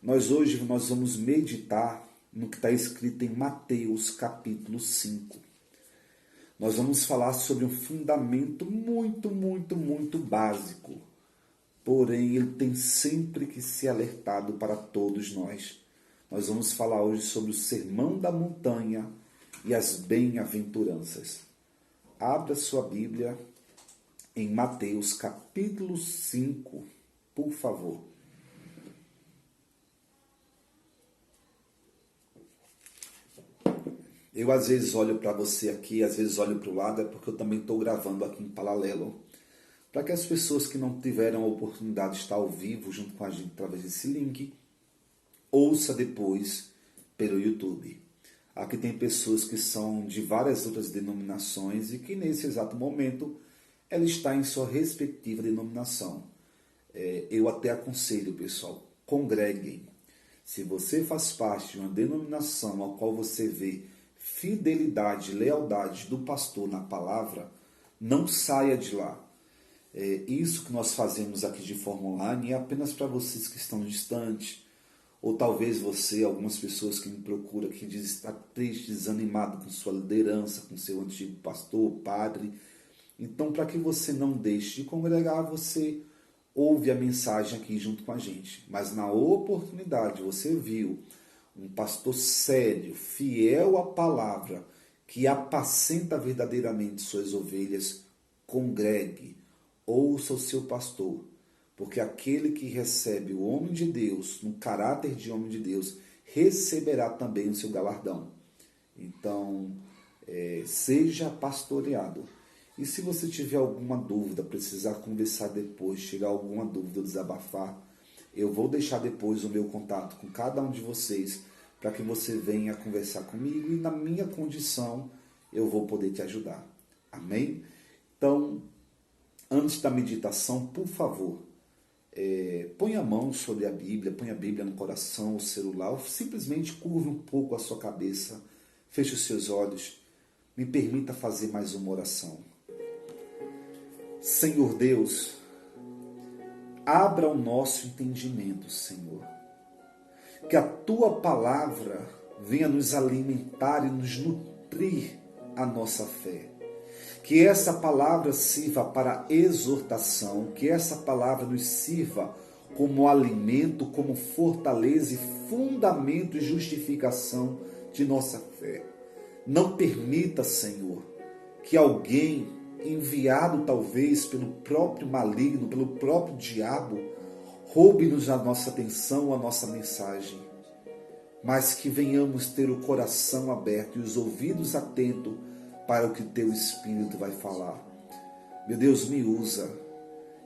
Nós vamos meditar no que está escrito em Mateus capítulo 5. Nós vamos falar sobre um fundamento muito básico, porém ele tem sempre que ser alertado para todos nós. Nós vamos falar hoje sobre o Sermão da Montanha e as bem-aventuranças. Abra sua Bíblia em Mateus capítulo 5, por favor. Eu às vezes olho para você aqui, às vezes olho para o lado, é porque eu também estou gravando aqui em paralelo. Para que as pessoas que não tiveram a oportunidade de estar ao vivo junto com a gente através desse link, ouça depois pelo YouTube. Aqui tem pessoas que são de várias outras denominações e que nesse exato momento ela está em sua respectiva denominação. Eu até aconselho, pessoal, congreguem. Se você faz parte de uma denominação ao qual você vê fidelidade, lealdade do pastor na palavra, não saia de lá. Isso que nós fazemos aqui de forma online é apenas para vocês que estão distantes, ou talvez você, algumas pessoas que me procuram que dizem estar triste, desanimado com sua liderança, com seu antigo pastor, padre. Então, para que você não deixe de congregar, você ouve a mensagem aqui junto com a gente. Mas na oportunidade você viu um pastor sério, fiel à palavra, que apacenta verdadeiramente suas ovelhas, congregue, ouça o seu pastor, porque aquele que recebe o homem de Deus, no caráter de homem de Deus, receberá também o seu galardão. Então, seja pastoreado. E se você tiver alguma dúvida, precisar conversar depois, tirar alguma dúvida, desabafar, eu vou deixar depois o meu contato com cada um de vocês, para que você venha conversar comigo e na minha condição eu vou poder te ajudar. Amém? Então, antes da meditação, por favor, põe a mão sobre a Bíblia, põe a Bíblia no coração, o celular, ou simplesmente curve um pouco a sua cabeça, feche os seus olhos, me permita fazer mais uma oração. Senhor Deus, abra o nosso entendimento, Senhor. Que a Tua palavra venha nos alimentar e nos nutrir a nossa fé. Que essa palavra sirva para exortação, que essa palavra nos sirva como alimento, como fortaleza e fundamento e justificação de nossa fé. Não permita, Senhor, que alguém enviado talvez pelo próprio maligno, pelo próprio diabo, roube-nos a nossa atenção, a nossa mensagem, mas que venhamos ter o coração aberto e os ouvidos atentos para o que Teu Espírito vai falar. Meu Deus, me usa,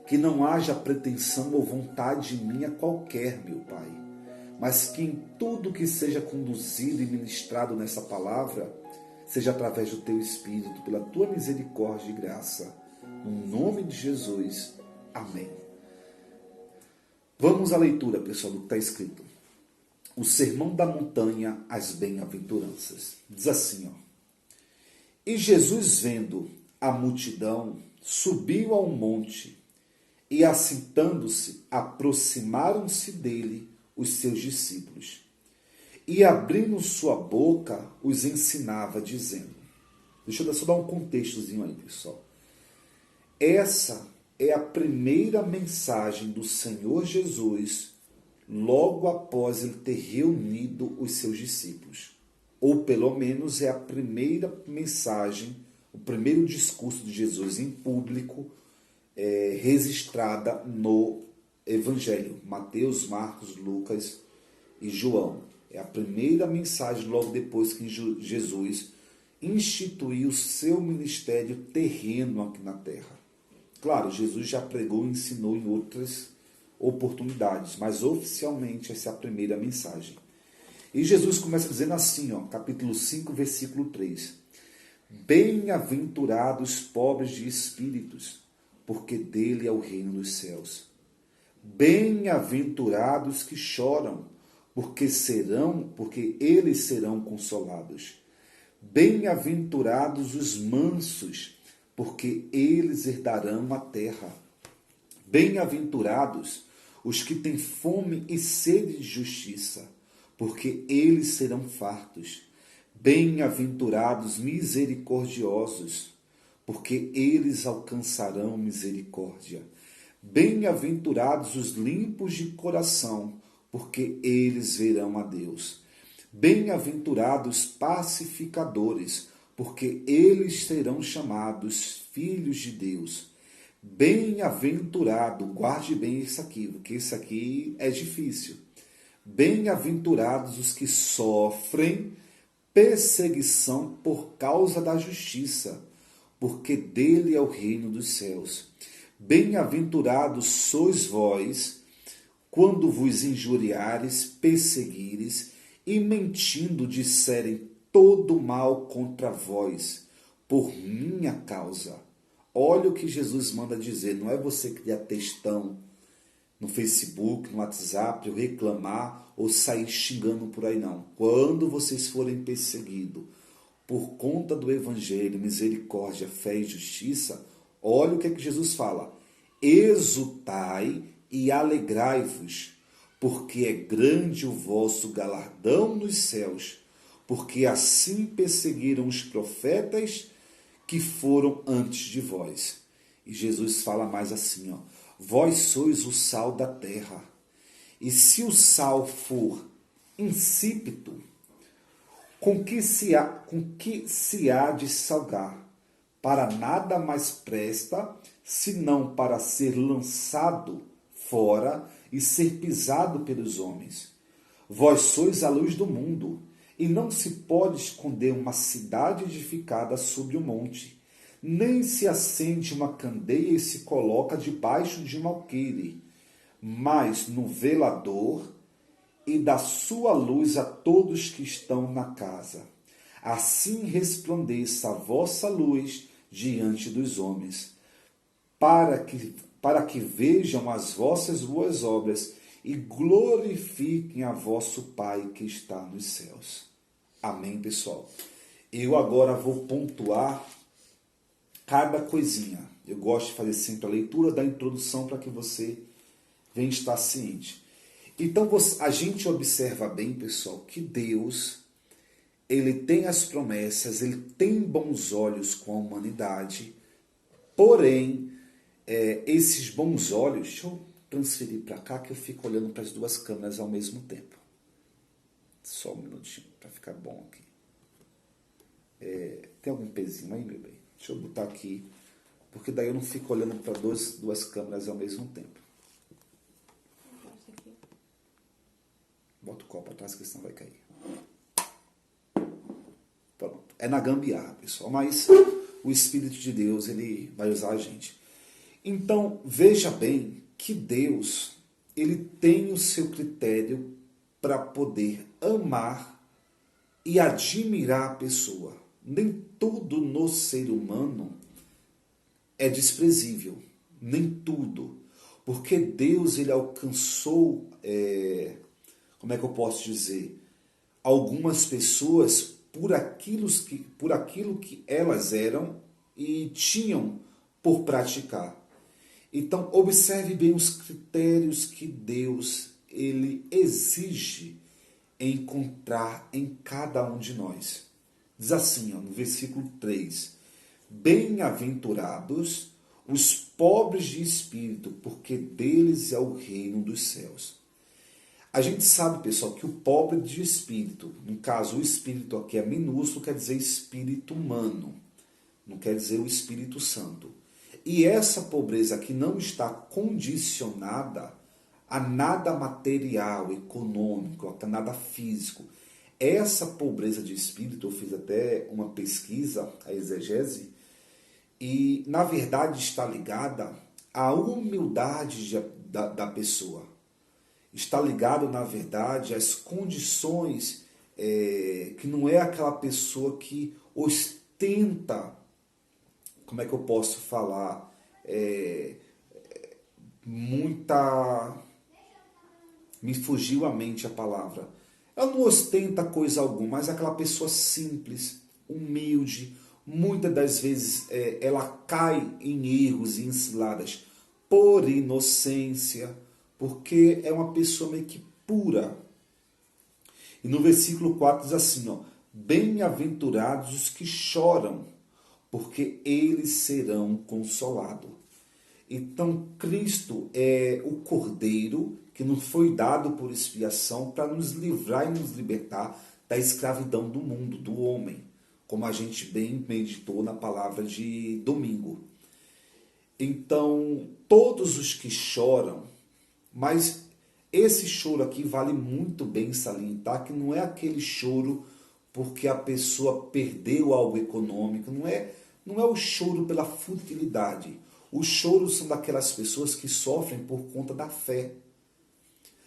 que não haja pretensão ou vontade minha qualquer, meu Pai, mas que em tudo que seja conduzido e ministrado nessa palavra, seja através do Teu Espírito, pela Tua misericórdia e graça. No nome de Jesus. Amém. Vamos à leitura, pessoal, do que está escrito. O Sermão da Montanha, as bem-aventuranças. Diz assim, E Jesus, vendo a multidão, subiu ao monte, e assentando-se, aproximaram-se dele os seus discípulos. E abrindo sua boca, os ensinava, dizendo... Deixa eu só dar um contextozinho aí, pessoal. Essa é a primeira mensagem do Senhor Jesus, logo após ele ter reunido os seus discípulos. Ou pelo menos é a primeira mensagem, o primeiro discurso de Jesus em público, registrada no Evangelho. Mateus, Marcos, Lucas e João. É a primeira mensagem logo depois que Jesus instituiu o seu ministério terreno aqui na terra. Claro, Jesus já pregou e ensinou em outras oportunidades, mas oficialmente essa é a primeira mensagem. E Jesus começa dizendo assim, capítulo 5, versículo 3. Bem-aventurados pobres de espíritos, porque dele é o reino dos céus. Bem-aventurados que choram, porque eles serão consolados. Bem-aventurados os mansos, porque eles herdarão a terra. Bem-aventurados os que têm fome e sede de justiça, porque eles serão fartos. Bem-aventurados misericordiosos, porque eles alcançarão misericórdia. Bem-aventurados os limpos de coração, porque eles verão a Deus. Bem-aventurados pacificadores, porque eles serão chamados filhos de Deus. Bem-aventurado, guarde bem isso aqui, porque isso aqui é difícil. Bem-aventurados os que sofrem perseguição por causa da justiça, porque dele é o reino dos céus. Bem-aventurados sois vós, quando vos injuriares, perseguires e mentindo disserem todo mal contra vós, por minha causa. Olha o que Jesus manda dizer, não é você criar textão no Facebook, no WhatsApp, ou reclamar ou sair xingando por aí, não. Quando vocês forem perseguidos por conta do Evangelho, misericórdia, fé e justiça, olha o que é que Jesus fala. Exultai e alegrai-vos, porque é grande o vosso galardão nos céus, porque assim perseguiram os profetas que foram antes de vós. E Jesus fala mais assim, ó, vós sois o sal da terra, e se o sal for insípido, com que se há de salgar? Para nada mais presta, senão para ser lançado fora e ser pisado pelos homens. Vós sois a luz do mundo, e não se pode esconder uma cidade edificada sobre um monte, nem se acende uma candeia e se coloca debaixo de um alqueire, mas no velador, e dá sua luz a todos que estão na casa. Assim resplandeça a vossa luz diante dos homens, para que vejam as vossas boas obras e glorifiquem a vosso Pai que está nos céus. Amém, pessoal? Eu agora vou pontuar cada coisinha. Eu gosto de fazer sempre a leitura da introdução para que você venha estar ciente. Então, a gente observa bem, pessoal, que Deus, ele tem as promessas, ele tem bons olhos com a humanidade, porém, esses bons olhos, deixa eu transferir para cá que eu fico olhando para as duas câmeras ao mesmo tempo. Só um minutinho para ficar bom aqui. Tem algum pezinho aí, meu bem? Deixa eu botar aqui, porque daí eu não fico olhando para duas câmeras ao mesmo tempo. Bota o copo atrás que senão vai cair. Pronto. É na gambiarra, pessoal, mas o Espírito de Deus, ele vai usar a gente. Então, veja bem que Deus, ele tem o seu critério para poder amar e admirar a pessoa. Nem tudo no ser humano é desprezível. Nem tudo. Porque Deus, ele alcançou, como é que eu posso dizer? Algumas pessoas por aquilo que elas eram e tinham por praticar. Então, observe bem os critérios que Deus, ele exige encontrar em cada um de nós. Diz assim, ó, no versículo 3, bem-aventurados os pobres de espírito, porque deles é o reino dos céus. A gente sabe, pessoal, que o pobre de espírito, no caso o espírito aqui é minúsculo, quer dizer espírito humano, não quer dizer o Espírito Santo. E essa pobreza aqui não está condicionada a nada material, econômico, a nada físico. Essa pobreza de espírito, eu fiz até uma pesquisa, a exegese, e na verdade está ligada à humildade da pessoa. Está ligado, na verdade, às condições, que não é aquela pessoa que ostenta, como é que eu posso falar, me fugiu à mente a palavra. Ela não ostenta coisa alguma, mas é aquela pessoa simples, humilde. Muitas das vezes ela cai em erros e em ciladas por inocência, porque é uma pessoa meio que pura. E no versículo 4 diz assim, ó, bem-aventurados os que choram, porque eles serão consolados. Então, Cristo é o Cordeiro que nos foi dado por expiação para nos livrar e nos libertar da escravidão do mundo, do homem, como a gente bem meditou na palavra de domingo. Então, todos os que choram, mas esse choro aqui vale muito bem salientar que não é aquele choro porque a pessoa perdeu algo econômico, não é o choro pela futilidade. Os choros são daquelas pessoas que sofrem por conta da fé.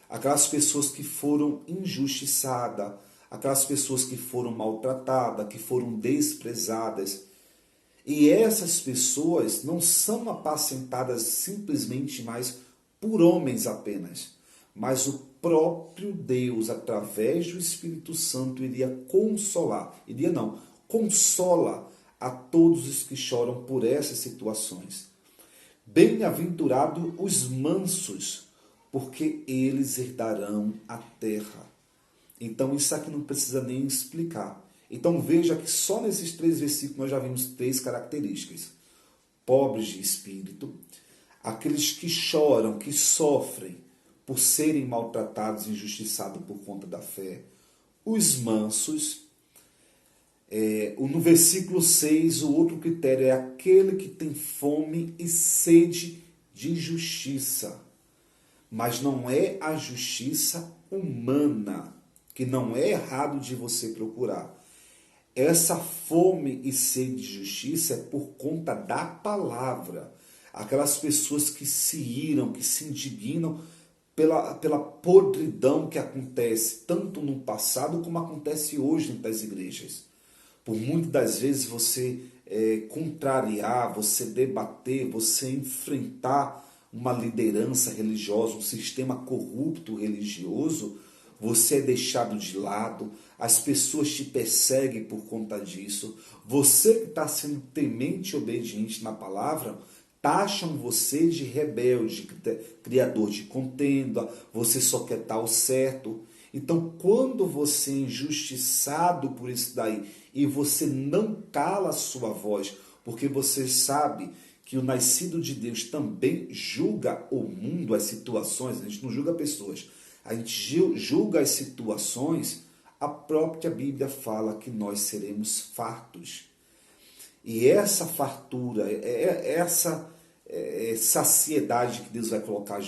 Aquelas pessoas que foram injustiçadas, aquelas pessoas que foram maltratadas, que foram desprezadas. E essas pessoas não são apacentadas simplesmente mais por homens apenas, mas o próprio Deus, através do Espírito Santo, iria consola a todos os que choram por essas situações. Bem-aventurados os mansos, porque eles herdarão a terra. Então isso aqui não precisa nem explicar. Então veja que só nesses 3 versículos nós já vimos 3 características. Pobres de espírito, aqueles que choram, que sofrem por serem maltratados e injustiçados por conta da fé. Os mansos. No versículo 6, o outro critério é aquele que tem fome e sede de justiça. Mas não é a justiça humana, que não é errado de você procurar. Essa fome e sede de justiça é por conta da palavra. Aquelas pessoas que se iram, que se indignam pela podridão que acontece, tanto no passado como acontece hoje dentro das igrejas. Por muitas das vezes você contrariar, você debater, você enfrentar uma liderança religiosa, um sistema corrupto religioso, você é deixado de lado, as pessoas te perseguem por conta disso, você que está sendo temente e obediente na palavra, taxam você de rebelde, criador de contenda, você só quer estar ao certo. Então, quando você é injustiçado por isso daí e você não cala a sua voz, porque você sabe que o nascido de Deus também julga o mundo, as situações, a gente não julga pessoas, a gente julga as situações, a própria Bíblia fala que nós seremos fartos. E essa fartura, essa saciedade que Deus vai colocar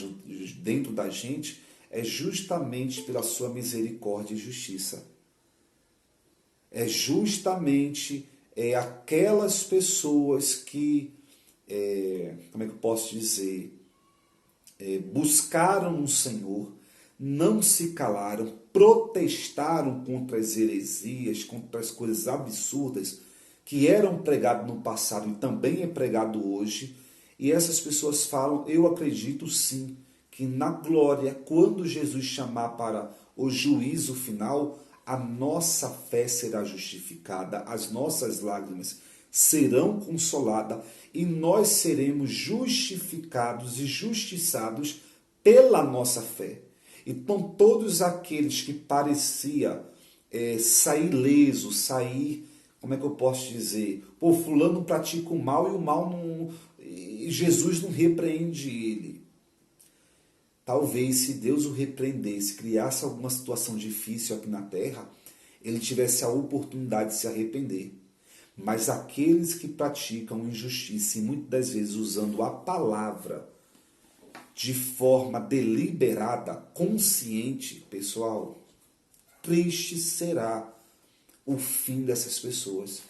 dentro da gente, é justamente pela sua misericórdia e justiça. É justamente aquelas pessoas que, como é que eu posso dizer, buscaram no Senhor, não se calaram, protestaram contra as heresias, contra as coisas absurdas que eram pregadas no passado e também é pregado hoje. E essas pessoas falam, eu acredito sim, que na glória, quando Jesus chamar para o juízo final, a nossa fé será justificada, as nossas lágrimas serão consoladas e nós seremos justificados e justiçados pela nossa fé. Então todos aqueles que parecia sair leso, como é que eu posso dizer? Pô, fulano pratica o mal e o mal não... Jesus não repreende ele. Talvez se Deus o repreendesse, criasse alguma situação difícil aqui na terra, ele tivesse a oportunidade de se arrepender. Mas aqueles que praticam injustiça, e muitas das vezes usando a palavra de forma deliberada, consciente, pessoal, triste será o fim dessas pessoas.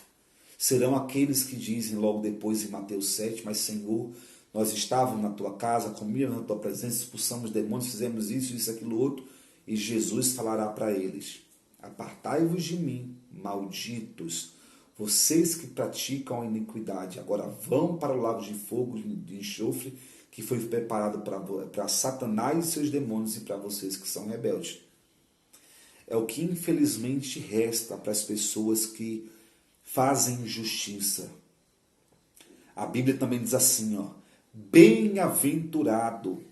Serão aqueles que dizem logo depois em Mateus 7, mas Senhor, nós estávamos na tua casa, comíamos na tua presença, expulsamos demônios, fizemos isso, aquilo, outro, e Jesus falará para eles, apartai-vos de mim, malditos, vocês que praticam a iniquidade, agora vão para o lago de fogo, de enxofre, que foi preparado para Satanás e seus demônios e para vocês que são rebeldes. É o que infelizmente resta para as pessoas que fazem injustiça. A Bíblia também diz assim, ó, bem-aventurado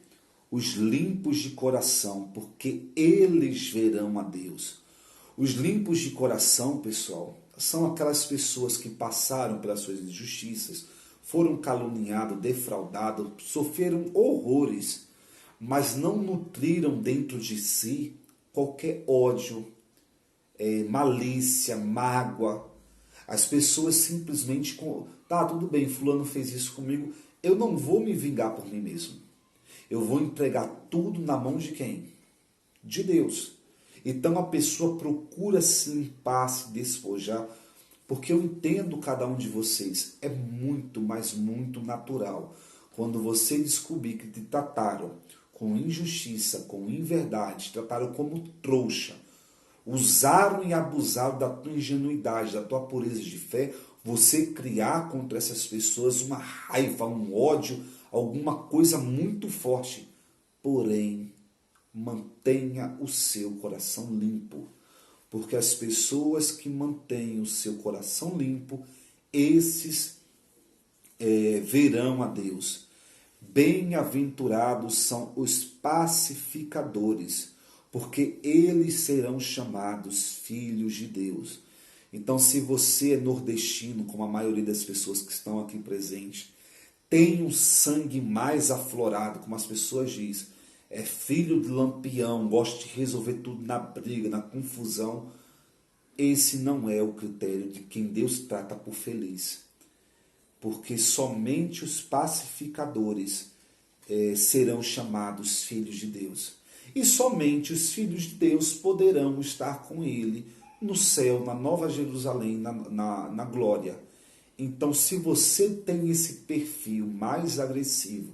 os limpos de coração, porque eles verão a Deus. Os limpos de coração, pessoal, são aquelas pessoas que passaram pelas suas injustiças, foram caluniados, defraudados, sofreram horrores, mas não nutriram dentro de si qualquer ódio, malícia, mágoa. As pessoas simplesmente, tá, tudo bem, fulano fez isso comigo, eu não vou me vingar por mim mesmo. Eu vou entregar tudo na mão de quem? De Deus. Então a pessoa procura se limpar, se despojar, porque eu entendo cada um de vocês. É muito, mas muito natural. Quando você descobrir que te trataram com injustiça, com inverdade, trataram como trouxa, usaram e abusaram da tua ingenuidade, da tua pureza de fé, você criar contra essas pessoas uma raiva, um ódio, alguma coisa muito forte. Porém, mantenha o seu coração limpo, porque as pessoas que mantêm o seu coração limpo, esses verão a Deus. Bem-aventurados são os pacificadores, porque eles serão chamados filhos de Deus. Então, se você é nordestino, como a maioria das pessoas que estão aqui presentes, tem um sangue mais aflorado, como as pessoas dizem, é filho de lampião, gosta de resolver tudo na briga, na confusão, esse não é o critério de quem Deus trata por feliz. Porque somente os pacificadores serão chamados filhos de Deus. E somente os filhos de Deus poderão estar com Ele no céu, na Nova Jerusalém, na glória. Então, se você tem esse perfil mais agressivo,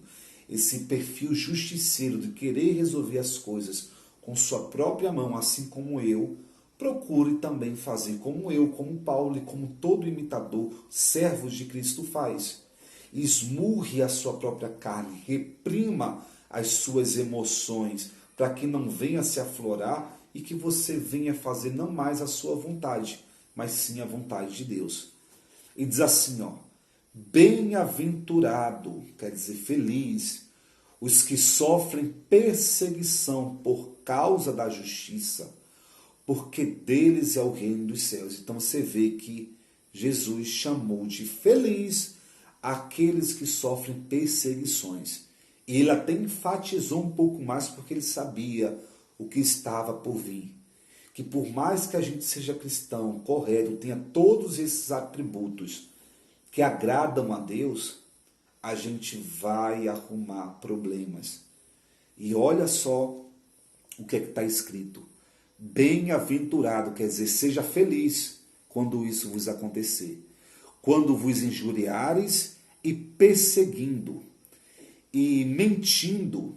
esse perfil justiceiro de querer resolver as coisas com sua própria mão, assim como eu, procure também fazer como eu, como Paulo e como todo imitador, servos de Cristo faz. Esmurre a sua própria carne, reprima as suas emoções, para que não venha se aflorar e que você venha fazer não mais a sua vontade, mas sim a vontade de Deus. E diz assim, ó, bem-aventurado, quer dizer feliz, os que sofrem perseguição por causa da justiça, porque deles é o reino dos céus. Então você vê que Jesus chamou de feliz aqueles que sofrem perseguições. E ele até enfatizou um pouco mais porque ele sabia o que estava por vir. Que por mais que a gente seja cristão, correto, tenha todos esses atributos que agradam a Deus, a gente vai arrumar problemas. E olha só o que é que está escrito. Bem-aventurado, quer dizer, seja feliz quando isso vos acontecer. Quando vos injuriares e perseguindo e mentindo,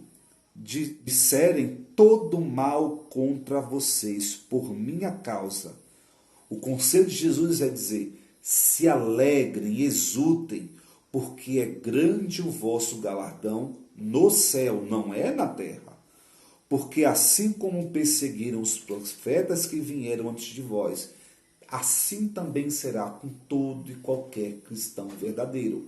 disserem todo mal contra vocês por minha causa. O conselho de Jesus é dizer, se alegrem, exultem, porque é grande o vosso galardão no céu, não é na terra. Porque assim como perseguiram os profetas que vieram antes de vós, assim também será com todo e qualquer cristão verdadeiro.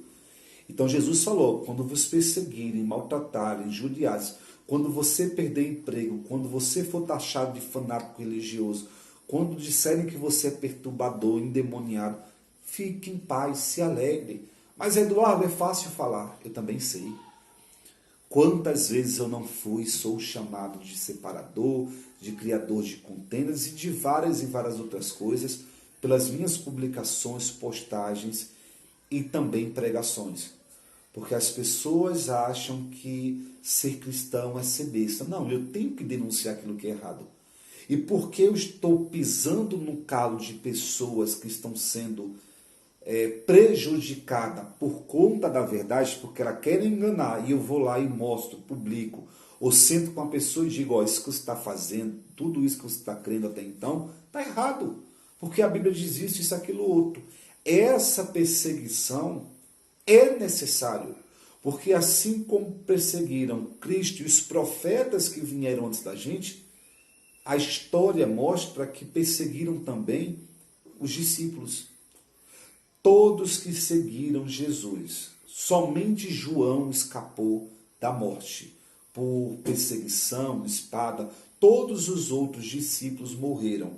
Então Jesus falou, quando vos perseguirem, maltratarem, injuriarem, quando você perder emprego, quando você for taxado de fanático religioso, quando disserem que você é perturbador, endemoniado, fique em paz, se alegre. Mas Eduardo, é fácil falar, eu também sei. Quantas vezes eu não fui, sou chamado de separador, de criador de contendas e de várias e várias outras coisas, pelas minhas publicações, postagens e também pregações. Porque as pessoas acham que ser cristão é ser besta. Não, eu tenho que denunciar aquilo que é errado. E porque eu estou pisando no calo de pessoas que estão sendo prejudicada por conta da verdade, porque ela quer enganar, e eu vou lá e mostro, publico, ou sento com a pessoa e digo, ó, isso que você está fazendo, tudo isso que você está crendo até então, está errado, porque a Bíblia diz isso, aquilo, outro. Essa perseguição é necessário, porque assim como perseguiram Cristo e os profetas que vieram antes da gente, a história mostra que perseguiram também os discípulos. Todos que seguiram Jesus, somente João escapou da morte. por perseguição, espada, todos os outros discípulos morreram,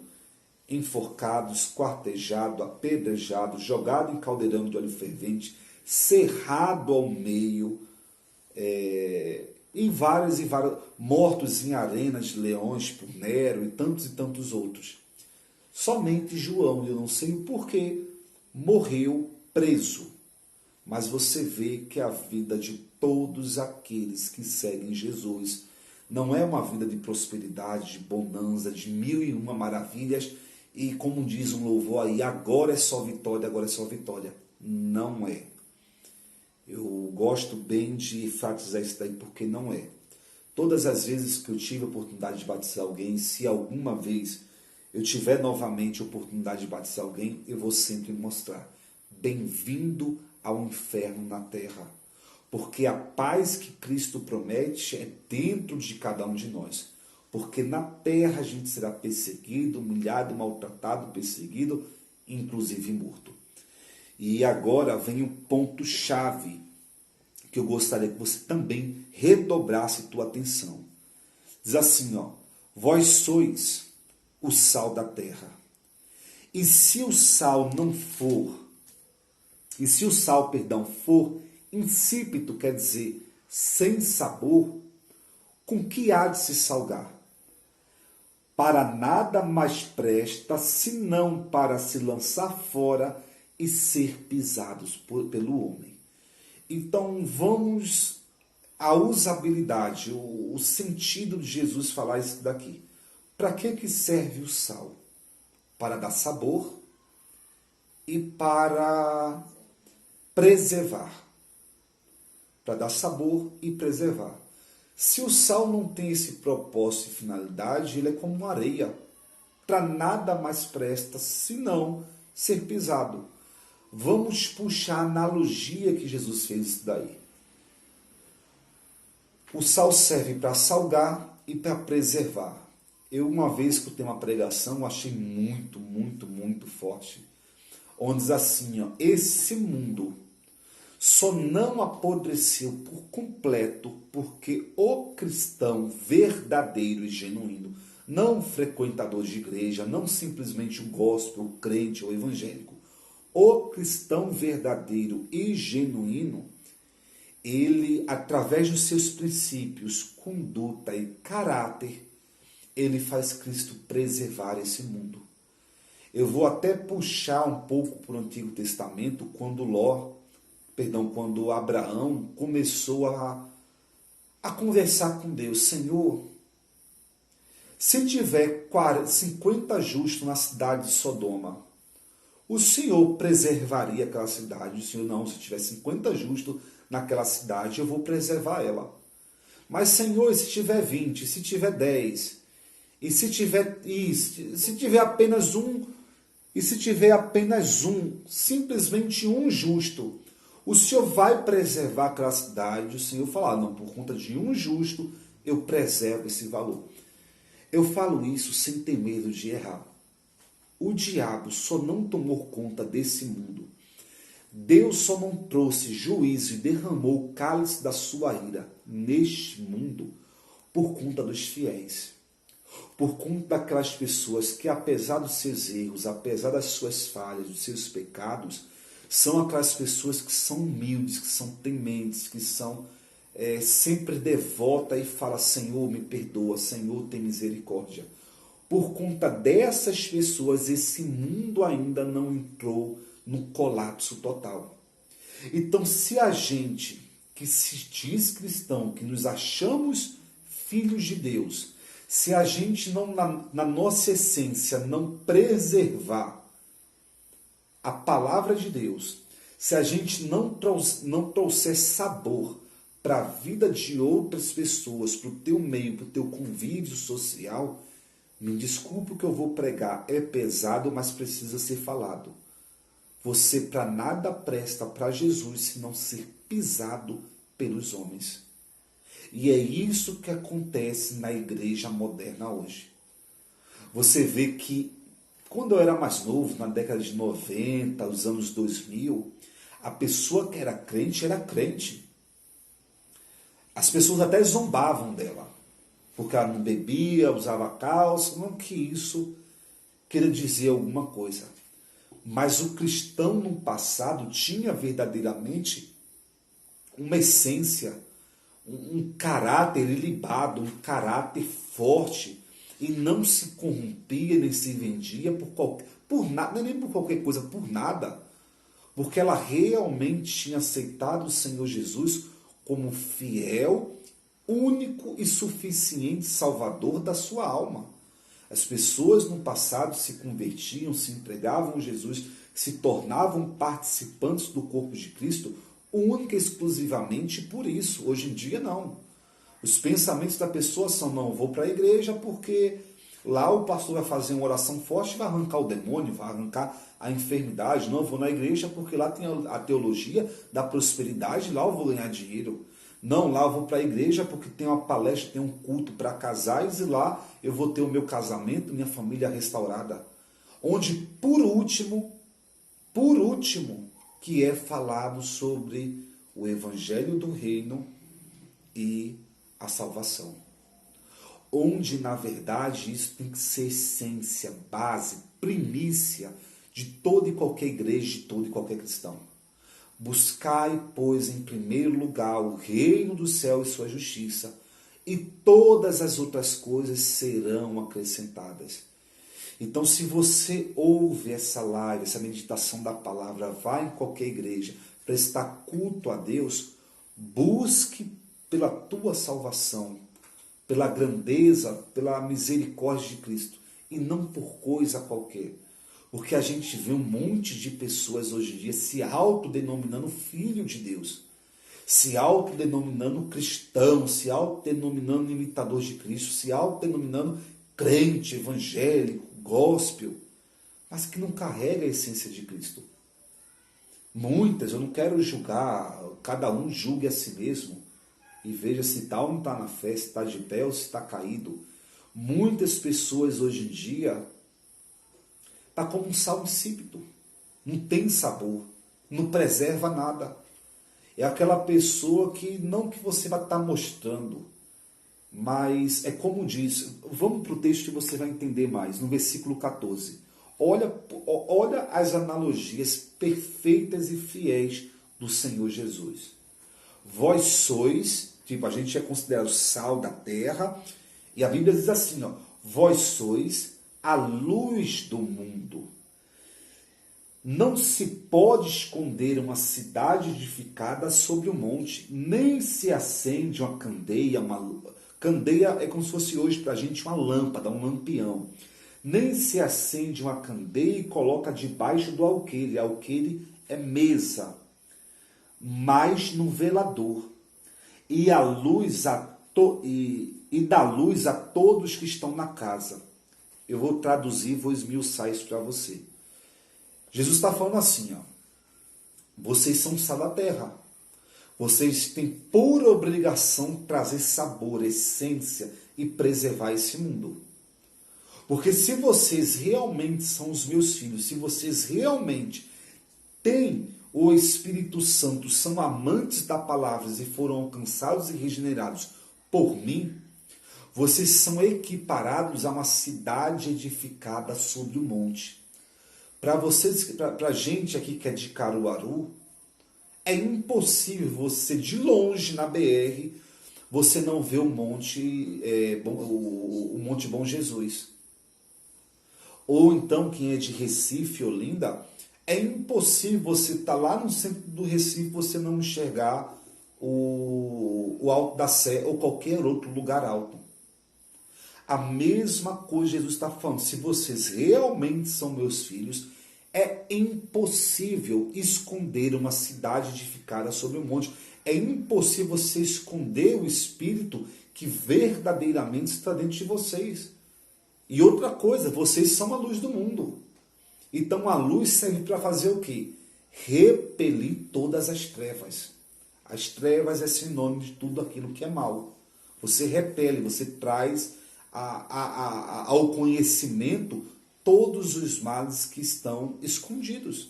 enforcado, esquartejado, apedrejado, jogado em caldeirão de óleo fervente, cerrado ao meio, em vários, mortos em arenas de leões por Nero e tantos outros. Somente João, eu não sei o porquê, morreu preso. Mas você vê que a vida de todos aqueles que seguem Jesus não é uma vida de prosperidade, de bonança, de 1001 maravilhas e, como diz um louvor aí, agora é só vitória, agora é só vitória. Não é. Eu gosto bem de enfatizar isso daí porque não é. Todas as vezes que eu tive a oportunidade de batizar alguém, se alguma vez eu tiver novamente a oportunidade de batizar alguém, eu vou sempre mostrar: bem-vindo ao inferno na terra. Porque a paz que Cristo promete é dentro de cada um de nós. Porque na terra a gente será perseguido, humilhado, maltratado, perseguido, inclusive morto. E agora vem um ponto-chave que eu gostaria que você também redobrasse tua atenção. Diz assim, vós sois o sal da terra. E se o sal for insípido, quer dizer, sem sabor, com que há de se salgar? Para nada mais presta, senão para se lançar fora e ser pisados pelo homem. Então vamos à usabilidade, o sentido de Jesus falar isso daqui. Para que serve o sal? Para dar sabor e para preservar. Para dar sabor e preservar. Se o sal não tem esse propósito e finalidade, ele é como uma areia. Para nada mais presta, senão ser pisado. Vamos puxar a analogia que Jesus fez isso daí. O sal serve para salgar e para preservar. Eu, uma vez que eu tenho uma pregação, achei muito, muito, muito forte. Onde diz assim, esse mundo só não apodreceu por completo porque o cristão verdadeiro e genuíno, não frequentador de igreja, não simplesmente o gospel, o crente ou evangélico, o cristão verdadeiro e genuíno, ele, através dos seus princípios, conduta e caráter, ele faz Cristo preservar esse mundo. Eu vou até puxar um pouco para o Antigo Testamento, quando Abraão começou a conversar com Deus. Senhor, se tiver 50 justos na cidade de Sodoma, o Senhor preservaria aquela cidade? O Senhor, não, se tiver 50 justos naquela cidade, eu vou preservar ela. Mas, Senhor, se tiver 20, se tiver 10, e se tiver apenas um, simplesmente um justo, o Senhor vai preservar aquela cidade? O Senhor fala, não, por conta de um justo, eu preservo esse valor. Eu falo isso sem ter medo de errar. O diabo só não tomou conta desse mundo. Deus só não trouxe juízo e derramou o cálice da sua ira neste mundo por conta dos fiéis. Por conta daquelas pessoas que, apesar dos seus erros, apesar das suas falhas, dos seus pecados, são aquelas pessoas que são humildes, que são tementes, que são sempre devotas e falam, Senhor, me perdoa, Senhor, tem misericórdia. Por conta dessas pessoas, esse mundo ainda não entrou no colapso total. Então, se a gente que se diz cristão, que nos achamos filhos de Deus, se a gente não, na nossa essência, não preservar a palavra de Deus, se a gente não trouxer sabor para a vida de outras pessoas, para o teu meio, para o teu convívio social, me desculpe o que eu vou pregar, é pesado, mas precisa ser falado. Você para nada presta para Jesus se não ser pisado pelos homens. E é isso que acontece na igreja moderna hoje. Você vê que, quando eu era mais novo, na década de 90, os anos 2000, a pessoa que era crente, As pessoas até zombavam dela, porque ela não bebia, usava calça, não que isso queira dizer alguma coisa. Mas o cristão no passado tinha verdadeiramente uma essência, um caráter ilibado, um caráter forte, e não se corrompia nem se vendia por nada, nem por qualquer coisa, por nada, porque ela realmente tinha aceitado o Senhor Jesus como fiel, único e suficiente Salvador da sua alma. As pessoas no passado se convertiam, se entregavam a Jesus, se tornavam participantes do corpo de Cristo, única e exclusivamente por isso. Hoje em dia, não. Os pensamentos da pessoa são: não, eu vou para a igreja porque lá o pastor vai fazer uma oração forte e vai arrancar o demônio, vai arrancar a enfermidade. Não, eu vou na igreja porque lá tem a teologia da prosperidade, lá eu vou ganhar dinheiro. Não, lá eu vou para a igreja porque tem uma palestra, tem um culto para casais e lá eu vou ter o meu casamento, minha família restaurada. Onde, por último, que é falado sobre o evangelho do reino e a salvação. Onde, na verdade, isso tem que ser essência, base, primícia de toda e qualquer igreja, de todo e qualquer cristão. Buscai, pois, em primeiro lugar o reino do céu e sua justiça, e todas as outras coisas serão acrescentadas. Então, se você ouve essa live, essa meditação da palavra, vai em qualquer igreja, prestar culto a Deus, busque pela tua salvação, pela grandeza, pela misericórdia de Cristo, e não por coisa qualquer. Porque a gente vê um monte de pessoas hoje em dia se autodenominando filho de Deus, se autodenominando cristão, se autodenominando imitador de Cristo, se autodenominando crente, evangélico, gospel, mas que não carrega a essência de Cristo. Muitas, eu não quero julgar, cada um julgue a si mesmo e veja se tal não está na fé, se está de pé ou se está caído. Muitas pessoas hoje em dia está como um sal insípido, não tem sabor, não preserva nada. É aquela pessoa que não que você vai estar mostrando, mas é como diz, vamos para o texto que você vai entender mais, no versículo 14. Olha as analogias perfeitas e fiéis do Senhor Jesus. Vós sois, tipo, a gente é considerado sal da terra, e a Bíblia diz assim, ó, vós sois a luz do mundo. Não se pode esconder uma cidade edificada sobre o monte, nem se acende uma candeia, candeia é como se fosse hoje para a gente uma lâmpada, um lampião. Nem se acende uma candeia e coloca debaixo do alqueire. Alqueire é mesa, mas no velador. E dá luz a todos que estão na casa. Eu vou traduzir, vou esmiuçar isso para você. Jesus está falando assim, ó, vocês são sal da terra. Vocês têm por obrigação trazer sabor, essência e preservar esse mundo. Porque se vocês realmente são os meus filhos, se vocês realmente têm o Espírito Santo, são amantes da palavra e foram alcançados e regenerados por mim, vocês são equiparados a uma cidade edificada sobre o monte. Para vocês, para a gente aqui que é de Caruaru, é impossível você, de longe na BR, você não ver o Monte Bom Jesus. Ou então, quem é de Recife, Olinda, é impossível você estar lá no centro do Recife, você não enxergar o Alto da Sé ou qualquer outro lugar alto. A mesma coisa Jesus está falando. Se vocês realmente são meus filhos, é impossível esconder uma cidade edificada sobre um monte. É impossível você esconder o Espírito que verdadeiramente está dentro de vocês. E outra coisa, vocês são a luz do mundo. Então a luz serve para fazer o quê? Repelir todas as trevas. As trevas é sinônimo de tudo aquilo que é mal. Você repele, você traz ao conhecimento todos os males que estão escondidos.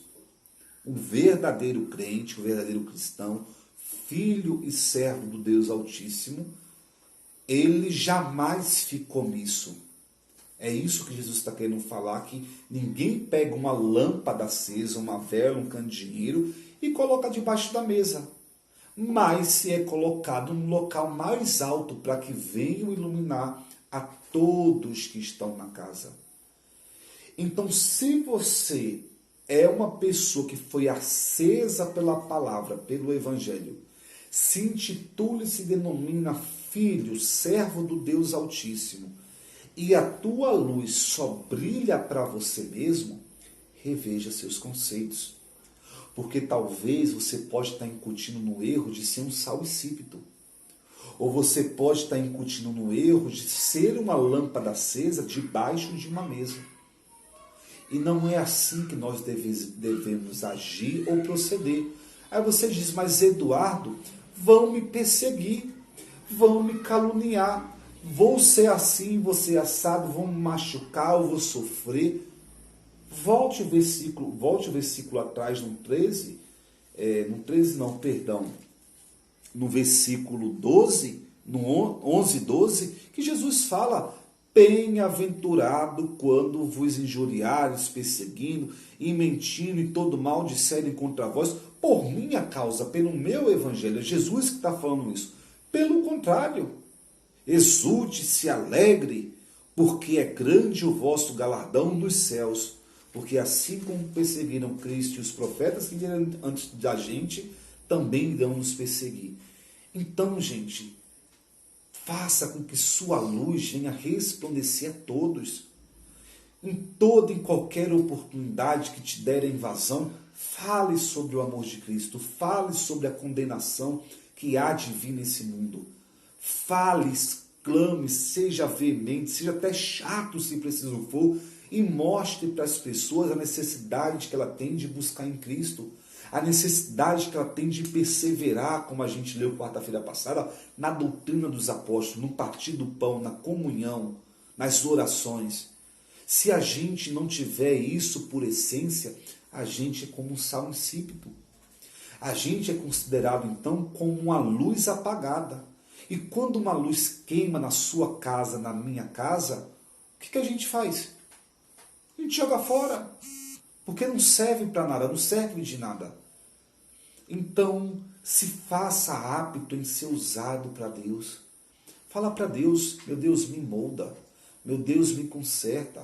O verdadeiro crente, o verdadeiro cristão, filho e servo do Deus Altíssimo, ele jamais ficou nisso. É isso que Jesus está querendo falar, que ninguém pega uma lâmpada acesa, uma vela, um candeeiro e coloca debaixo da mesa. Mas se é colocado no local mais alto para que venham iluminar a todos que estão na casa. Então, se você é uma pessoa que foi acesa pela palavra, pelo Evangelho, se intitula e se denomina filho, servo do Deus Altíssimo, e a tua luz só brilha para você mesmo, reveja seus conceitos. Porque talvez você pode estar incutindo no erro de ser um salvícido. Ou você pode estar incutindo no erro de ser uma lâmpada acesa debaixo de uma mesa. E não é assim que nós devemos agir ou proceder. Aí você diz, mas Eduardo, vão me perseguir, vão me caluniar, vou ser assim, vou ser assado, vão me machucar, eu vou sofrer. Volte o versículo atrás no 13, no versículo 12, no 11, 12, que Jesus fala, bem-aventurado quando vos injuriares, perseguindo e mentindo e todo mal disserem contra vós, por minha causa, pelo meu evangelho. É Jesus que está falando isso. Pelo contrário, exulte, se alegre, porque é grande o vosso galardão nos céus. Porque assim como perseguiram Cristo e os profetas que vieram antes da gente, também irão nos perseguir. Então, gente, faça com que sua luz venha resplandecer a todos. Em toda e qualquer oportunidade que te derem vazão, fale sobre o amor de Cristo, fale sobre a condenação que há de vir nesse mundo. Fale, exclame, seja veemente, seja até chato se preciso for, e mostre para as pessoas a necessidade que ela tem de buscar em Cristo, a necessidade que ela tem de perseverar, como a gente leu quarta-feira passada, na doutrina dos apóstolos, no partir do pão, na comunhão, nas orações. Se a gente não tiver isso por essência, a gente é como um sal insípido. A gente é considerado, então, como uma luz apagada. E quando uma luz queima na sua casa, na minha casa, o que a gente faz? A gente joga fora, porque não serve para nada, não serve de nada. Então, se faça apto em ser usado para Deus. Fala para Deus, meu Deus, me molda, meu Deus, me conserta.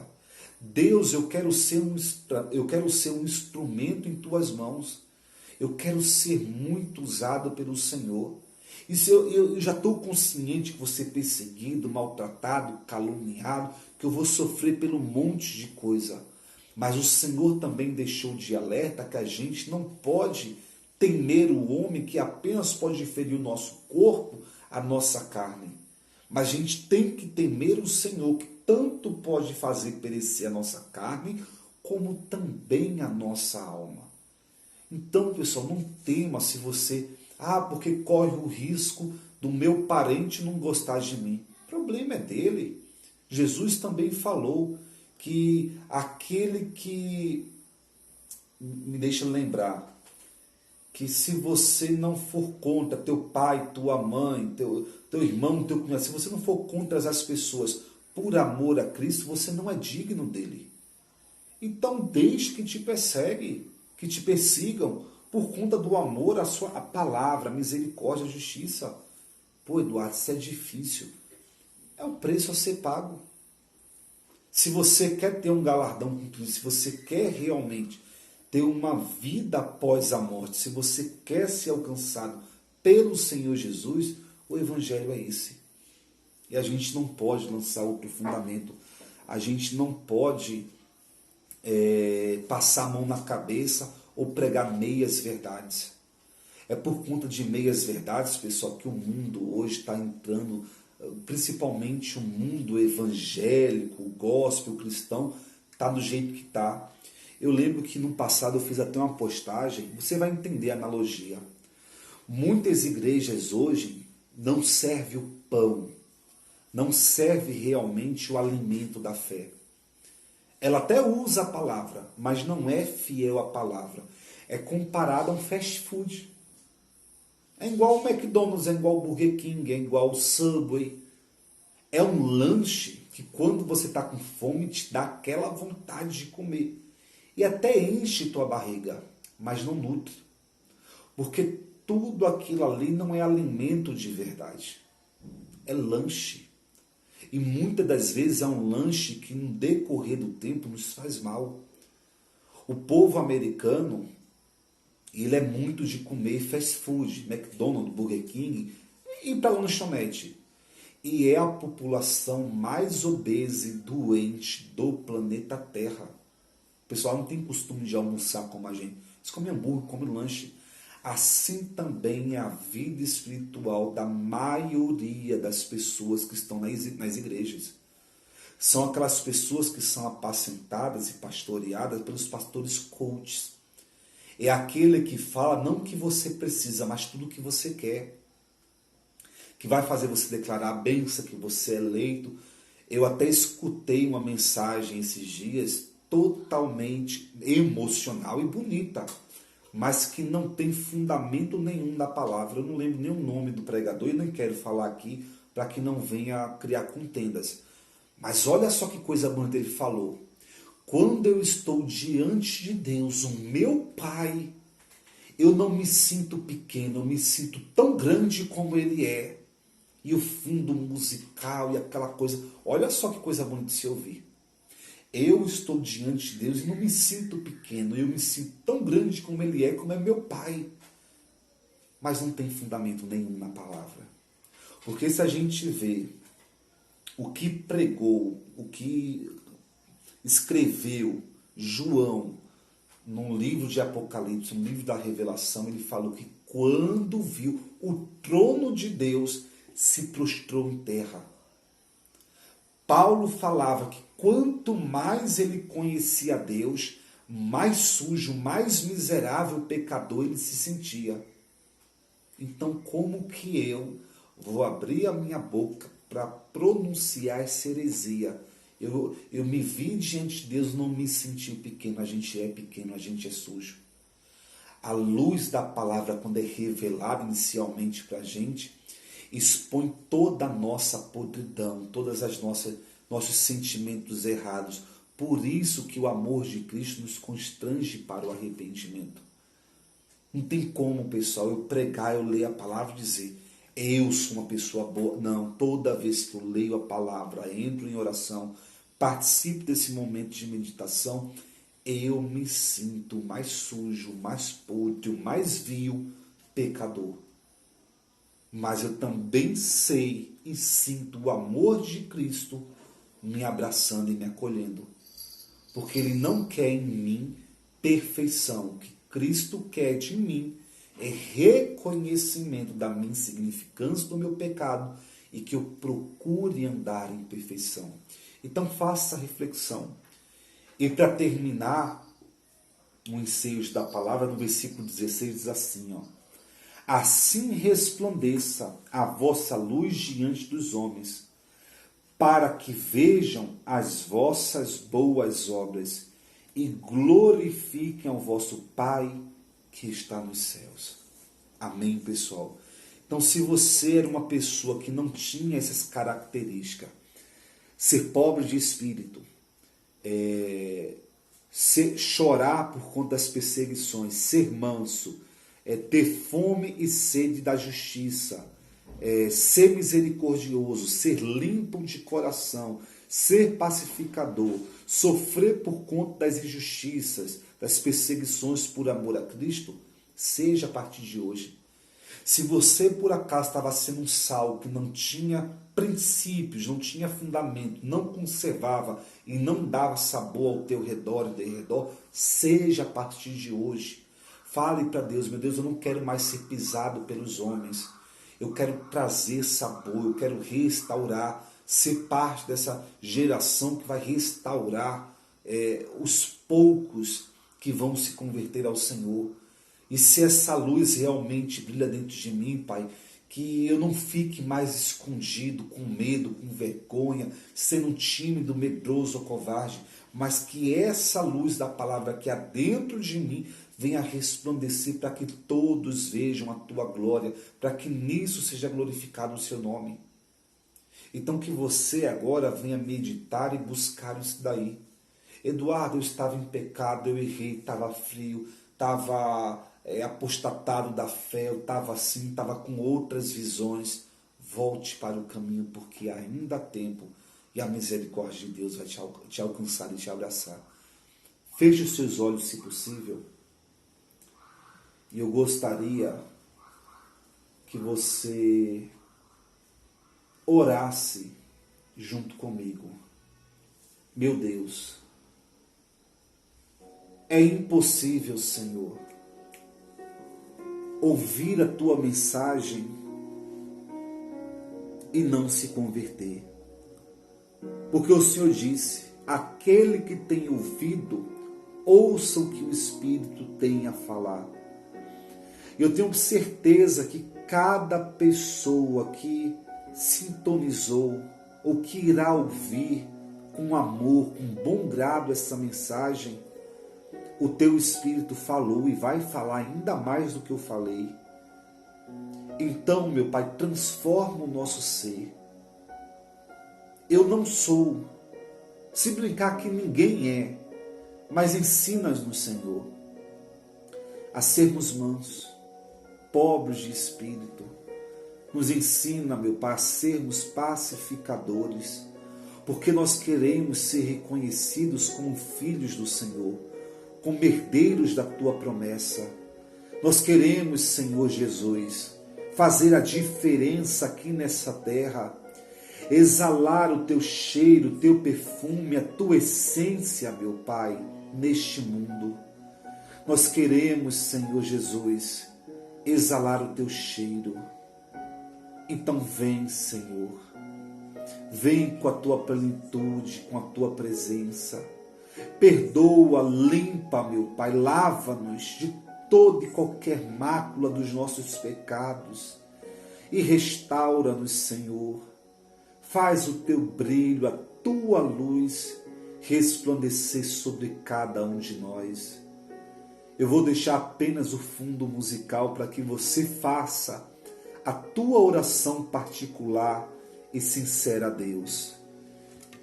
Deus, eu quero ser um instrumento em tuas mãos. Eu quero ser muito usado pelo Senhor. E se eu já estou consciente que vou ser perseguido, maltratado, caluniado, que eu vou sofrer pelo monte de coisa. Mas o Senhor também deixou de alerta que a gente não pode temer o homem que apenas pode ferir o nosso corpo, a nossa carne. Mas a gente tem que temer o Senhor, que tanto pode fazer perecer a nossa carne, como também a nossa alma. Então, pessoal, não tema se você... porque corre o risco do meu parente não gostar de mim. O problema é dele. Jesus também falou que aquele que... Me deixa lembrar que se você não for contra teu pai, tua mãe, teu irmão, teu cunhado, se você não for contra as pessoas por amor a Cristo, você não é digno dele. Então deixe que te perseguem, que te persigam, por conta do amor à sua palavra, misericórdia, justiça. Pô, Eduardo, isso é difícil. É o preço a ser pago. Se você quer ter um galardão com tudo, se você quer realmente ter uma vida após a morte, se você quer ser alcançado pelo Senhor Jesus, o Evangelho é esse. E a gente não pode lançar outro fundamento. A gente não pode passar a mão na cabeça ou pregar meias verdades. É por conta de meias verdades, pessoal, que o mundo hoje está entrando, principalmente o mundo evangélico, o gospel, o cristão, está do jeito que está. Eu lembro que no passado eu fiz até uma postagem, você vai entender a analogia. Muitas igrejas hoje não servem o pão, não serve realmente o alimento da fé. Ela até usa a palavra, mas não é fiel à palavra. É comparado a um fast food. É igual o McDonald's, é igual o Burger King, é igual o Subway. É um lanche que quando você está com fome te dá aquela vontade de comer. E até enche tua barriga, mas não nutre. Porque tudo aquilo ali não é alimento de verdade. É lanche. E muitas das vezes é um lanche que no decorrer do tempo nos faz mal. O povo americano, ele é muito de comer fast food, McDonald's, Burger King e para lanchonete. E é a população mais obesa e doente do planeta Terra. O pessoal não tem costume de almoçar como a gente. Eles comem hambúrguer, comem lanche. Assim também é a vida espiritual da maioria das pessoas que estão nas igrejas. São aquelas pessoas que são apacentadas e pastoreadas pelos pastores coaches. É aquele que fala não o que você precisa, mas tudo o que você quer. Que vai fazer você declarar a bênção que você é eleito. Eu até escutei uma mensagem esses dias totalmente emocional e bonita, mas que não tem fundamento nenhum na palavra. Eu não lembro nem o nome do pregador e nem quero falar aqui para que não venha criar contendas. Mas olha só que coisa bonita ele falou. Quando eu estou diante de Deus, o meu Pai, eu não me sinto pequeno, eu me sinto tão grande como Ele é. E o fundo musical e aquela coisa. Olha só que coisa bonita de se ouvir. Eu estou diante de Deus e não me sinto pequeno. Eu me sinto tão grande como Ele é, como é meu Pai. Mas não tem fundamento nenhum na palavra. Porque se a gente vê o que pregou, o que escreveu João no livro de Apocalipse, no livro da Revelação, ele falou que quando viu o trono de Deus, se prostrou em terra. Paulo falava que quanto mais ele conhecia Deus, mais sujo, mais miserável, pecador ele se sentia. Então, como que eu vou abrir a minha boca para pronunciar essa heresia? Eu me vi diante de Deus, não me senti pequeno. A gente é pequeno, a gente é sujo. A luz da palavra, quando é revelada inicialmente para a gente, expõe toda a nossa podridão, todas as nossos sentimentos errados. Por isso que o amor de Cristo nos constrange para o arrependimento. Não tem como, pessoal, eu pregar, eu ler a palavra e dizer, eu sou uma pessoa boa. Não, toda vez que eu leio a palavra, entro em oração, participo desse momento de meditação, eu me sinto mais sujo, mais podre, mais vil, pecador. Mas eu também sei e sinto o amor de Cristo me abraçando e me acolhendo. Porque Ele não quer em mim perfeição. O que Cristo quer de mim é reconhecimento da minha insignificância, do meu pecado, e que eu procure andar em perfeição. Então faça a reflexão. E para terminar, o ensejo da palavra, no versículo 16, diz assim, ó. Assim resplandeça a vossa luz diante dos homens, para que vejam as vossas boas obras e glorifiquem ao vosso Pai que está nos céus. Amém, pessoal? Então, se você era uma pessoa que não tinha essas características, ser pobre de espírito, chorar por conta das perseguições, ser manso, ter fome e sede da justiça, ser misericordioso, ser limpo de coração, ser pacificador, sofrer por conta das injustiças, das perseguições por amor a Cristo, seja a partir de hoje. Se você por acaso estava sendo um sal que não tinha princípios, não tinha fundamento, não conservava e não dava sabor ao teu redor e derredor, seja a partir de hoje. Fale para Deus, meu Deus, eu não quero mais ser pisado pelos homens. Eu quero trazer sabor, eu quero restaurar, ser parte dessa geração que vai restaurar os poucos que vão se converter ao Senhor. E se essa luz realmente brilha dentro de mim, Pai, que eu não fique mais escondido, com medo, com vergonha, sendo tímido, medroso ou covarde, mas que essa luz da palavra que há dentro de mim venha resplandecer para que todos vejam a tua glória, para que nisso seja glorificado o seu nome. Então que você agora venha meditar e buscar isso daí. Eduardo, eu estava em pecado, eu errei, estava frio, estava apostatado da fé, eu estava assim, estava com outras visões. Volte para o caminho, porque ainda há tempo e a misericórdia de Deus vai te alcançar e te abraçar. Feche os seus olhos, se possível. E eu gostaria que você orasse junto comigo. Meu Deus, é impossível, Senhor, ouvir a tua mensagem e não se converter. Porque o Senhor disse, aquele que tem ouvido, ouça o que o Espírito tem a falar. Eu tenho certeza que cada pessoa que sintonizou ou que irá ouvir com amor, com bom grado essa mensagem, o teu Espírito falou e vai falar ainda mais do que eu falei. Então, meu Pai, transforma o nosso ser. Eu não sou, se brincar que ninguém é, mas ensina-nos, Senhor, a sermos mansos, pobres de espírito. Nos ensina, meu Pai, a sermos pacificadores, porque nós queremos ser reconhecidos como filhos do Senhor, como herdeiros da Tua promessa. Nós queremos, Senhor Jesus, fazer a diferença aqui nessa terra, exalar o Teu cheiro, o Teu perfume, a Tua essência, meu Pai, neste mundo. Nós queremos, Senhor Jesus, exalar o Teu cheiro. Então vem, Senhor, vem com a Tua plenitude, com a Tua presença. Perdoa, limpa, meu Pai, lava-nos de toda e qualquer mácula dos nossos pecados e restaura-nos, Senhor. Faz o Teu brilho, a Tua luz resplandecer sobre cada um de nós. Eu vou deixar apenas o fundo musical para que você faça a tua oração particular e sincera a Deus.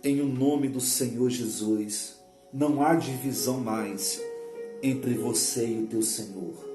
Em o nome do Senhor Jesus, não há divisão mais entre você e o teu Senhor.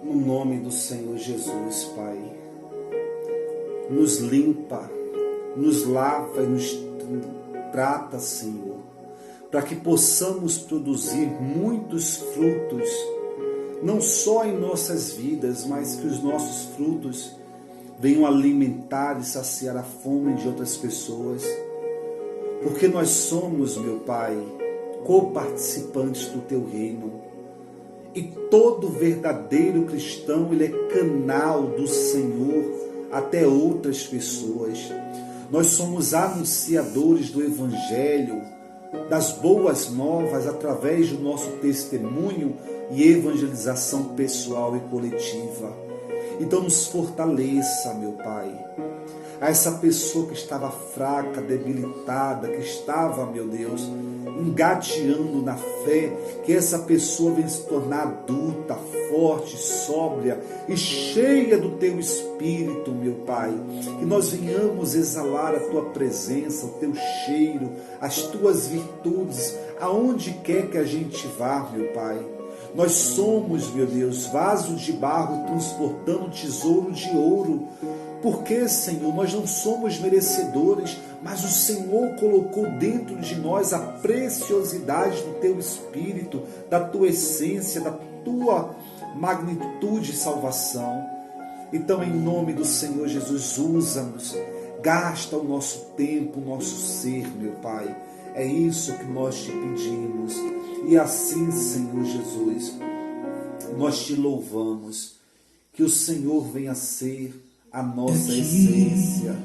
No nome do Senhor Jesus, Pai, nos limpa, nos lava e nos trata, Senhor, para que possamos produzir muitos frutos, não só em nossas vidas, mas que os nossos frutos venham alimentar e saciar a fome de outras pessoas, porque nós somos, meu Pai, coparticipantes do Teu reino. E todo verdadeiro cristão, ele é canal do Senhor até outras pessoas. Nós somos anunciadores do Evangelho, das boas novas, através do nosso testemunho e evangelização pessoal e coletiva. Então nos fortaleça, meu Pai. A essa pessoa que estava fraca, debilitada, que estava, meu Deus, engateando na fé, que essa pessoa venha se tornar adulta, forte, sóbria e cheia do Teu Espírito, meu Pai. Que nós venhamos exalar a Tua presença, o Teu cheiro, as Tuas virtudes, aonde quer que a gente vá, meu Pai. Nós somos, meu Deus, vasos de barro transportando tesouro de ouro. Porque, Senhor, nós não somos merecedores, mas o Senhor colocou dentro de nós a preciosidade do Teu Espírito, da Tua essência, da Tua magnitude e salvação. Então, em nome do Senhor Jesus, usa-nos, gasta o nosso tempo, o nosso ser, meu Pai. É isso que nós te pedimos. E assim, Senhor Jesus, nós te louvamos. Que o Senhor venha ser a nossa essência.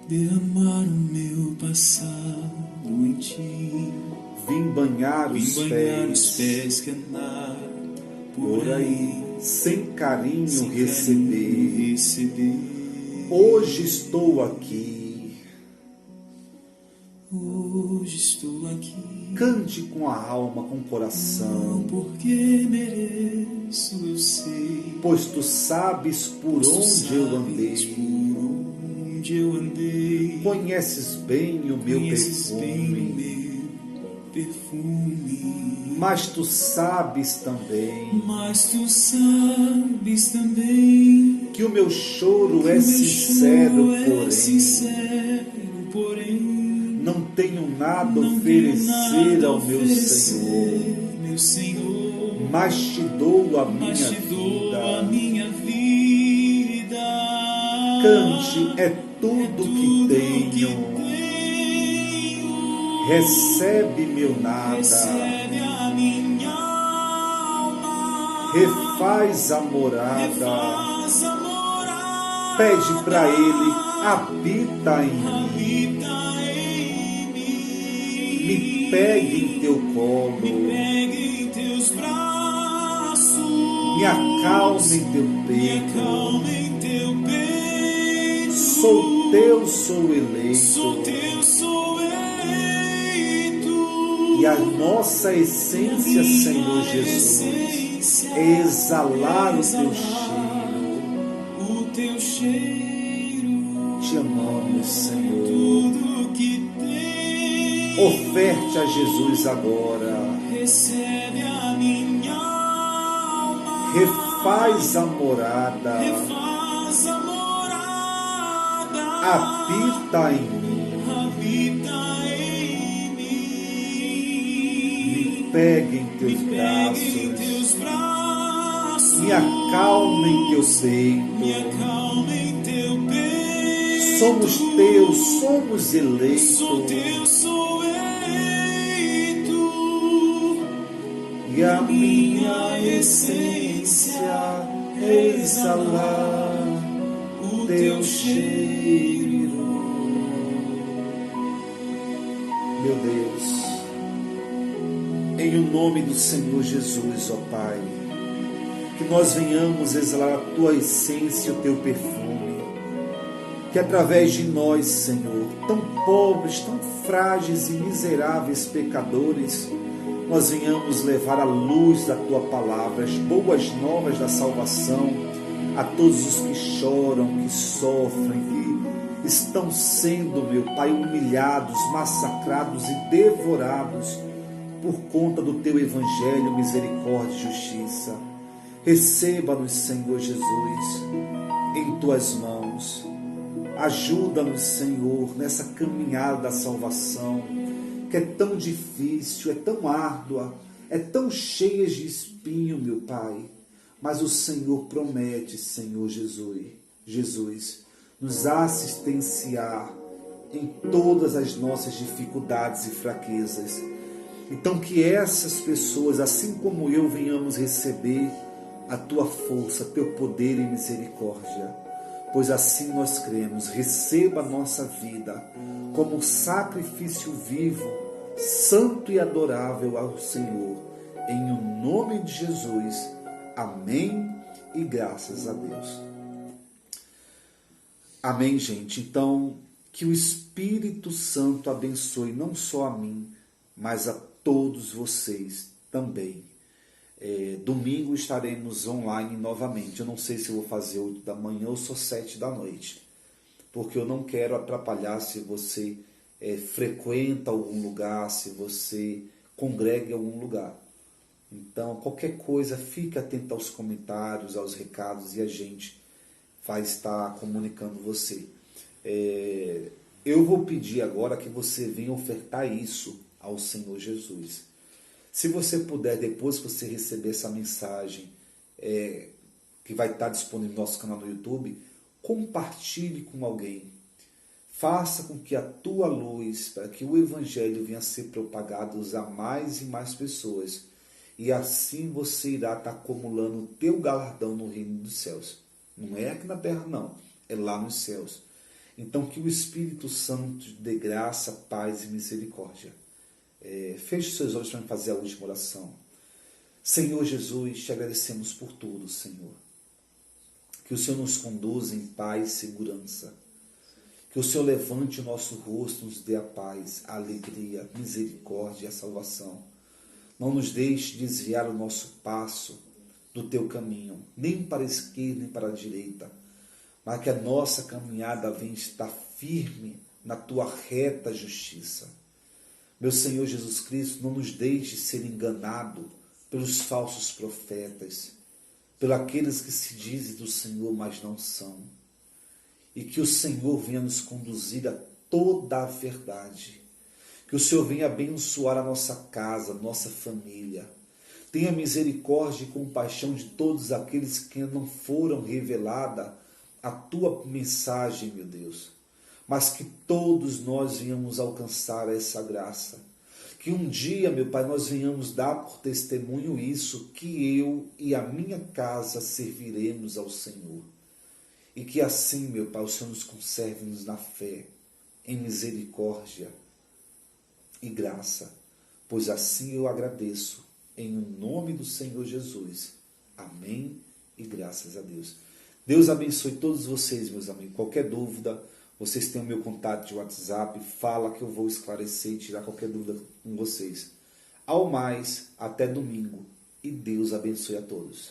Derramar o meu passado em ti. Vim banhar os pés que andar por aí, sem carinho receber. Hoje estou aqui. Hoje estou aqui. Cante com a alma, com o coração. Não porque mereço, eu sei. Pois tu sabes por onde eu andei. Conheces bem o meu perfume. Mas tu sabes também. Que o meu choro é sincero, porém. Não tenho nada a oferecer ao meu Senhor, mas te dou a minha vida. Cante, é tudo que tenho. Recebe meu nada. Refaz a morada. Pede para Ele, habita em mim. Me pegue em teu colo, em teus braços, me acalme em teu peito. Sou teu, sou eleito. E a nossa essência, Senhor Jesus, é exalar o teu cheiro. Te amamos, Senhor. Oferte a Jesus agora. Recebe a minha alma. Refaz a morada. Habita em mim. Me pegue em teus braços. Me acalme em teu peito. Somos teus, somos eleitos. E a minha essência é exalar o teu cheiro. Meu Deus, em o nome do Senhor Jesus, ó Pai, que nós venhamos exalar a tua essência, o teu perfume, que através de nós, Senhor, tão pobres, tão frágeis e miseráveis pecadores, nós venhamos levar a luz da Tua Palavra, as boas novas da salvação, a todos os que choram, que sofrem, que estão sendo, meu Pai, humilhados, massacrados e devorados por conta do Teu Evangelho, misericórdia e justiça. Receba-nos, Senhor Jesus, em Tuas mãos. Ajuda-nos, Senhor, nessa caminhada da salvação, que é tão difícil, é tão árdua, é tão cheia de espinho, meu Pai. Mas o Senhor promete, Senhor Jesus, nos assistenciar em todas as nossas dificuldades e fraquezas. Então que essas pessoas, assim como eu, venhamos receber a Tua força, Teu poder e misericórdia. Pois assim nós cremos. Receba a nossa vida como sacrifício vivo, santo e adorável ao Senhor. Em o nome de Jesus. Amém e graças a Deus. Amém, gente? Então, que o Espírito Santo abençoe não só a mim, mas a todos vocês também. Domingo estaremos online novamente. Eu não sei se eu vou fazer 8 da manhã ou só 7 da noite, porque eu não quero atrapalhar se você frequenta algum lugar, se você congrega em algum lugar. Então, qualquer coisa, fique atento aos comentários, aos recados, e a gente vai estar comunicando você. Eu vou pedir agora que você venha ofertar isso ao Senhor Jesus. Se você puder, depois que você receber essa mensagem, que vai estar disponível no nosso canal no YouTube, compartilhe com alguém. Faça com que a tua luz, para que o Evangelho venha a ser propagado a mais e mais pessoas. E assim você irá estar acumulando o teu galardão no reino dos céus. Não é aqui na terra, não. É lá nos céus. Então, que o Espírito Santo dê graça, paz e misericórdia. Feche seus olhos para fazer a última oração. Senhor Jesus, te agradecemos por tudo, Senhor. Que o Senhor nos conduza em paz e segurança. Que o Senhor levante o nosso rosto, nos dê a paz, a alegria, a misericórdia e a salvação. Não nos deixe desviar o nosso passo do teu caminho, nem para a esquerda, nem para a direita, mas que a nossa caminhada venha estar firme na tua reta justiça. Meu Senhor Jesus Cristo, não nos deixe ser enganado pelos falsos profetas, pelos aqueles que se dizem do Senhor, mas não são. E que o Senhor venha nos conduzir a toda a verdade. Que o Senhor venha abençoar a nossa casa, a nossa família. Tenha misericórdia e compaixão de todos aqueles que não foram revelada a tua mensagem, meu Deus. Mas que todos nós venhamos alcançar essa graça. Que um dia, meu Pai, nós venhamos dar por testemunho isso, que eu e a minha casa serviremos ao Senhor. E que assim, meu Pai, o Senhor nos conserve-nos na fé, em misericórdia e graça. Pois assim eu agradeço, em nome do Senhor Jesus. Amém e graças a Deus. Deus abençoe todos vocês, meus amigos. Qualquer dúvida, vocês têm o meu contato de WhatsApp, fala que eu vou esclarecer e tirar qualquer dúvida com vocês. Ao mais, até domingo, e Deus abençoe a todos.